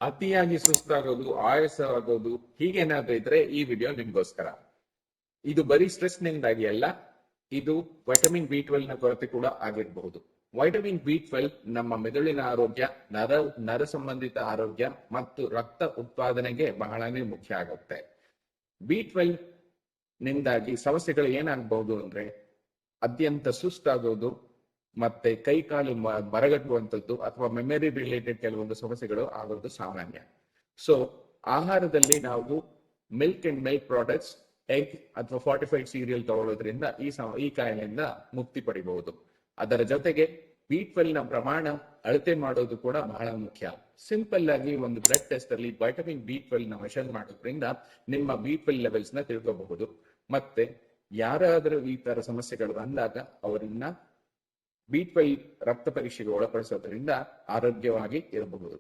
ಅತಿಯಾಗಿ ಸುಸ್ತಾಗೋದು, ಆಯಾಸ ಆಗೋದು ಹೀಗೇನಾದ್ರೂ ಇದ್ರೆ ಈ ವಿಡಿಯೋ ನಿಮ್ಗೋಸ್ಕರ. ಇದು ಬರೀ ಸ್ಟ್ರೆಸ್ ನಿಂದಾಗಿ ಅಲ್ಲ, ಇದು ವೈಟಮಿನ್ ಬಿ 12 ನ ಕೊರತೆ ಕೂಡ ಆಗಿರಬಹುದು. ವೈಟಮಿನ್ ಬಿ 12 ನಮ್ಮ ಮೆದುಳಿನ ಆರೋಗ್ಯ, ನರ ಸಂಬಂಧಿತ ಆರೋಗ್ಯ ಮತ್ತು ರಕ್ತ ಉತ್ಪಾದನೆಗೆ ಬಹಳನೇ ಮುಖ್ಯ ಆಗುತ್ತೆ. ಬಿ 12 ನಿಂದಾಗಿ ಸಮಸ್ಯೆಗಳು ಏನಾಗಬಹುದು ಅಂದ್ರೆ ಅತ್ಯಂತ ಸುಸ್ತಾಗೋದು, ಮತ್ತೆ ಕೈ ಕಾಲು ಮರಗಟ್ಟುವಂಥದ್ದು ಅಥವಾ ಮೆಮರಿ ರಿಲೇಟೆಡ್ ಕೆಲವೊಂದು ಸಮಸ್ಯೆಗಳು ಆಗೋದು ಸಾಮಾನ್ಯ. ಸೊ ಆಹಾರದಲ್ಲಿ ನಾವು milk and milk products, egg ಅಥವಾ ಫಾರ್ಟಿಫೈಡ್ ಸೀರಿಯಲ್ ತಗೊಳ್ಳೋದ್ರಿಂದ ಈ ಕಾಯಿಲೆಯಿಂದ ಮುಕ್ತಿ ಪಡಿಬಹುದು. ಅದರ ಜೊತೆಗೆ ಬಿ 12 ನ ಪ್ರಮಾಣ ಅಳತೆ ಮಾಡೋದು ಕೂಡ ಬಹಳ ಮುಖ್ಯ. ಸಿಂಪಲ್ ಆಗಿ ಒಂದು ಬ್ಲಡ್ ಟೆಸ್ಟ್ ಅಲ್ಲಿ ವೈಟಮಿನ್ ಬಿ 12 ನ ಮೆಷರ್ ಮಾಡೋದ್ರಿಂದ ನಿಮ್ಮ ಬಿ 12 ಲೆವೆಲ್ಸ್ ನ ತಿಳ್ಕೋಬಹುದು. ಮತ್ತೆ ಯಾರಾದರೂ ಈ ತರ ಸಮಸ್ಯೆಗಳು ಬಂದಾಗ ಅವರನ್ನ ಬಿ 12 ರಕ್ತ ಪರೀಕ್ಷೆಗೆ ಒಳಪಡಿಸೋದ್ರಿಂದ ಆರೋಗ್ಯವಾಗಿ ಇರಬಹುದು.